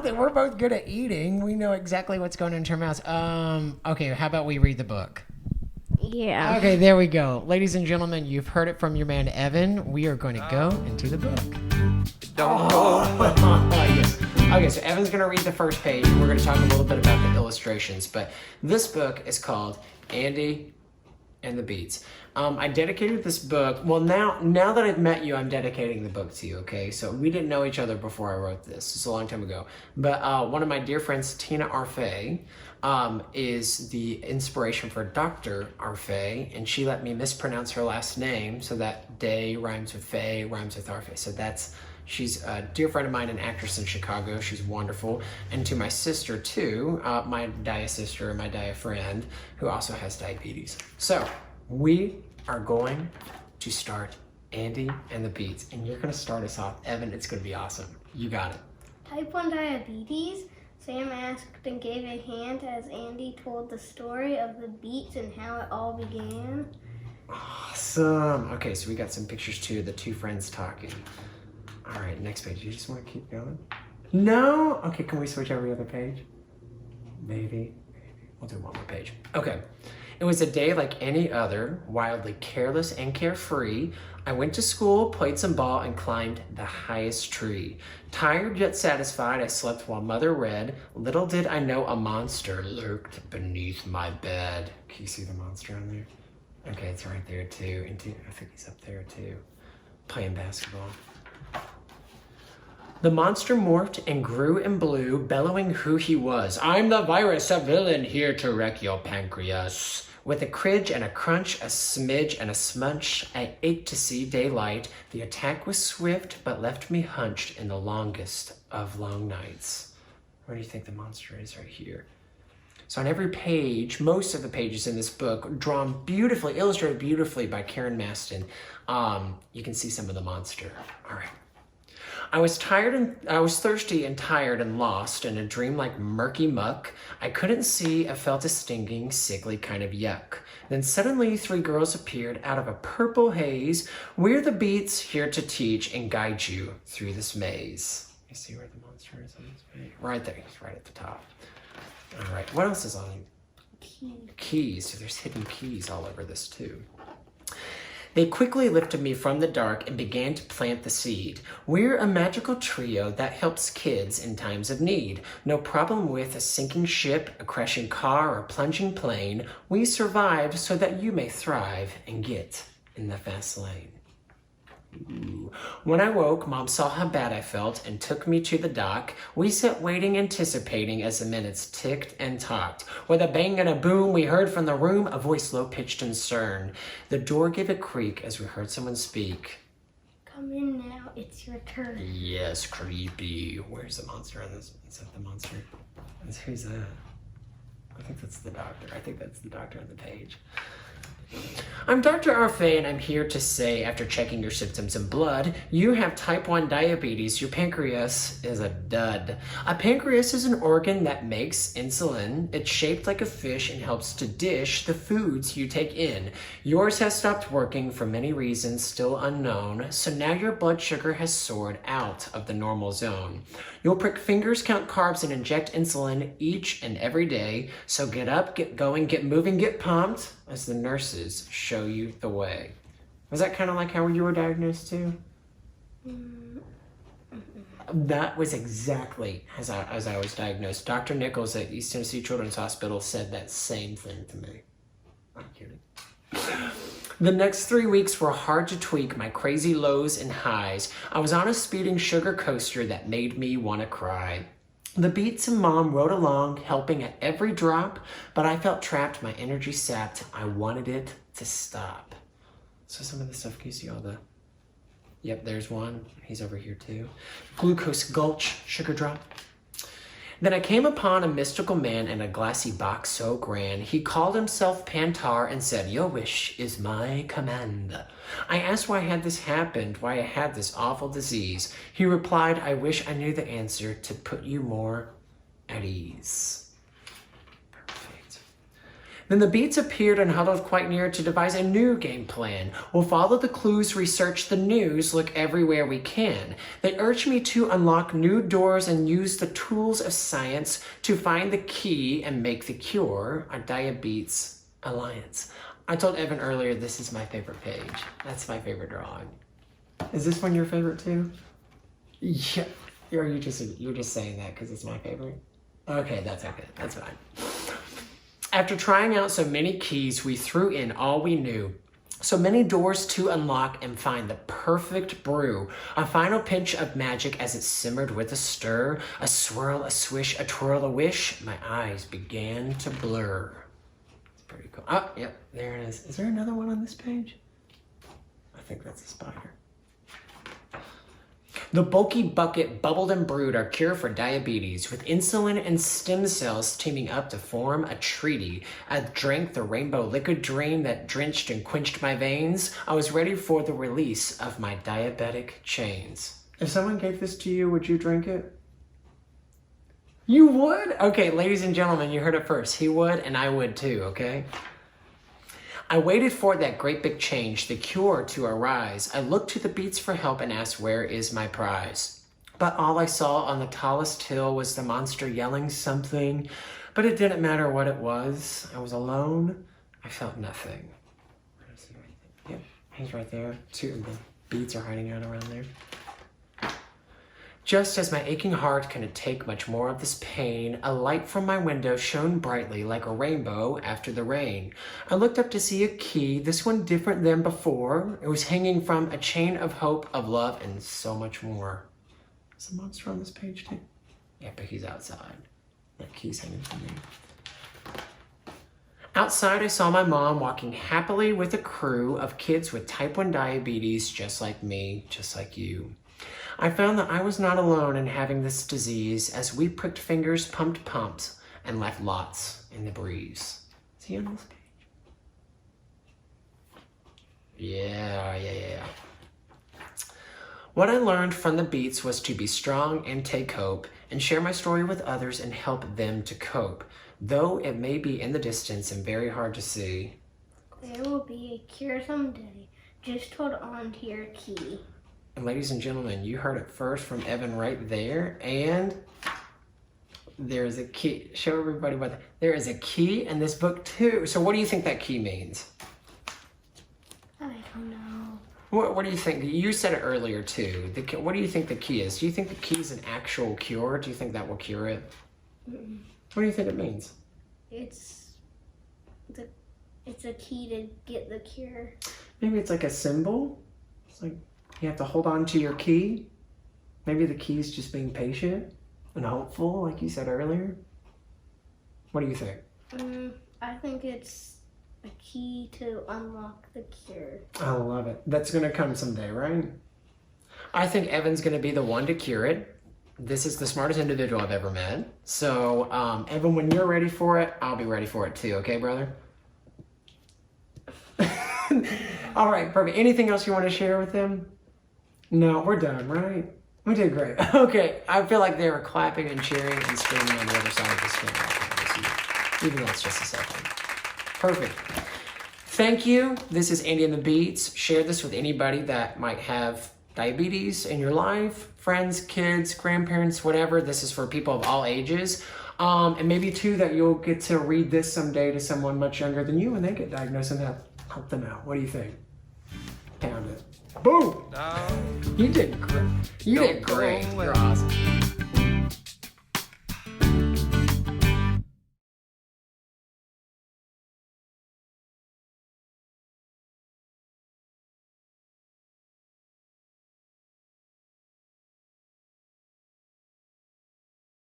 We're both good at eating. We know exactly what's going into our mouths. Okay, how about we read the book? Yeah. Okay, there we go. Ladies and gentlemen, you've heard it from your man Evan. We are going to go into the book. Yes. Okay, so Evan's going to read the first page. We're going to talk a little bit about the illustrations. But this book is called Andy and the Beats. I dedicated this book. Well, now that I've met you, I'm dedicating the book to you, okay? So we didn't know each other before I wrote this. It's a long time ago. But one of my dear friends, Tina Arfey, is the inspiration for Dr. Arfey, and she let me mispronounce her last name so that Day rhymes with Faye, rhymes with Arfey. So she's a dear friend of mine, an actress in Chicago. She's wonderful. And to my sister, too, my Dia sister and my Dia friend, who also has diabetes. So we are going to start Andy and the Beats. And you're going to start us off. Evan, it's going to be awesome. You got it. Type 1 diabetes. Sam asked and gave a hint as Andy told the story of the beats and how it all began. Awesome. Okay, so we got some pictures, too, of the two friends talking. All right, next page. You just want to keep going? No? Okay, can we switch every other page? Maybe. We'll do one more page. Okay. It was a day like any other, wildly careless and carefree. I went to school, played some ball, and climbed the highest tree. Tired yet satisfied, I slept while Mother read. Little did I know a monster lurked beneath my bed. Can you see the monster on there? Okay, it's right there too. And I think he's up there too, playing basketball. The monster morphed and grew and blew, bellowing who he was. I'm the virus, a villain, here to wreck your pancreas. With a cridge and a crunch, a smidge and a smunch, I ached to see daylight. The attack was swift, but left me hunched in the longest of long nights. Where do you think the monster is? Right here. So on every page, most of the pages in this book, drawn beautifully, illustrated beautifully by Karen Maston, you can see some of the monster. All right. I was thirsty and tired and lost in a dream like murky muck. I couldn't see, I felt a stinging, sickly kind of yuck. Then suddenly 3 girls appeared out of a purple haze. We're the Beats, here to teach and guide you through this maze. You see where the monster is on this page? Right there, he's right at the top. All right, what else is on? Keys. So there's hidden keys all over this too. They quickly lifted me from the dark and began to plant the seed. We're a magical trio that helps kids in times of need. No problem with a sinking ship, a crashing car, or plunging plane. We survive so that you may thrive and get in the fast lane. Ooh. When I woke, Mom saw how bad I felt and took me to the dock. We sat waiting, anticipating as the minutes ticked and talked. With a bang and a boom, we heard from the room a voice low-pitched and stern. The door gave a creak as we heard someone speak. Come in now, it's your turn. Yes, creepy. Where's the monster on this? Is that the monster? Who's that? I think that's the doctor on the page. I'm Dr. Arfey, and I'm here to say, after checking your symptoms and blood, you have type 1 diabetes. Your pancreas is a dud. A pancreas is an organ that makes insulin. It's shaped like a fish and helps to dish the foods you take in. Yours has stopped working for many reasons still unknown, so now your blood sugar has soared out of the normal zone. You'll prick fingers, count carbs, and inject insulin each and every day. So get up, get going, get moving, get pumped, as the nurses show you the way. Was that kind of like how you were diagnosed too? That was exactly as I was diagnosed. Dr. Nichols at East Tennessee Children's Hospital said that same thing to me. I'm kidding. The next 3 weeks were hard to tweak my crazy lows and highs. I was on a speeding sugar coaster that made me want to cry. The Beats and Mom rode along, helping at every drop, but I felt trapped, my energy sapped. I wanted it to stop. So some of the stuff, can you see all the... Yep, there's one. He's over here too. Glucose gulch, sugar drop. Then I came upon a mystical man in a glassy box so grand. He called himself Pantar and said, your wish is my command. I asked why had this happened, why I had this awful disease. He replied, I wish I knew the answer to put you more at ease. Perfect. Then the beats appeared and huddled quite near to devise a new game plan. We'll follow the clues, research the news, look everywhere we can. They urged me to unlock new doors and use the tools of science to find the key and make the cure, our Diabetes Alliance. I told Evan earlier this is my favorite page. That's my favorite drawing. Is this one your favorite too? Yeah. Or you're just saying that because it's my favorite? Okay, that's okay. That's fine. After trying out so many keys, we threw in all we knew. So many doors to unlock and find the perfect brew. A final pinch of magic as it simmered with a stir. A swirl, a swish, a twirl, a wish. My eyes began to blur. It's pretty cool. Oh, yep, there it is. Is there another one on this page? I think that's a spider. The bulky bucket bubbled and brewed our cure for diabetes, with insulin and stem cells teaming up to form a treaty. I drank the rainbow liquid dream that drenched and quenched my veins. I was ready for the release of my diabetic chains. If someone gave this to you, would you drink it? You would? Okay, ladies and gentlemen, you heard it first. He would, and I would too, okay? I waited for that great big change, the cure to arise. I looked to the beats for help and asked, where is my prize? But all I saw on the tallest hill was the monster yelling something, but it didn't matter what it was. I was alone. I felt nothing. Where is he right there? Yep, he's right there. Two of the beats are hiding out around there. Just as my aching heart couldn't take much more of this pain, a light from my window shone brightly like a rainbow after the rain. I looked up to see a key, this one different than before. It was hanging from a chain of hope, of love, and so much more. Is the monster on this page too? Yeah, but he's outside. That key's hanging from me. Outside, I saw my mom walking happily with a crew of kids with type 1 diabetes, just like me, just like you. I found that I was not alone in having this disease as we pricked fingers, pumped pumps, and left lots in the breeze. Is he on this page? Yeah. What I learned from the beats was to be strong and take hope and share my story with others and help them to cope. Though it may be in the distance and very hard to see. There will be a cure someday. Just hold on to your key. And ladies and gentlemen, you heard it first from Evan right there. And there's a key. Show everybody what there is a key in this book too. So what do you think that key means? I don't know. What do you think? You said it earlier too. What do you think the key is? Do you think the key is an actual cure? Do you think that will cure it? Mm-mm. What do you think it means? It's a key to get the cure. Maybe it's like a symbol. It's like you have to hold on to your key. Maybe the key is just being patient and hopeful, like you said earlier. What do you think? I think it's a key to unlock the cure. I love it. That's going to come someday, right? I think Evan's going to be the one to cure it. This is the smartest individual I've ever met. So, Evan, when you're ready for it, I'll be ready for it too. Okay, brother? All right, perfect. Anything else you want to share with them? No, we're done, right? We did great. Okay, I feel like they were clapping and cheering and screaming on the other side of the screen. Even though it's just a second. Perfect. Thank you. This is Andy and the Beats. Share this with anybody that might have diabetes in your life. Friends, kids, grandparents, whatever. This is for people of all ages. And maybe too that you'll get to read this someday to someone much younger than you when they get diagnosed and help them out. What do you think? Pound it. Boom! You did great. You did great. You're awesome.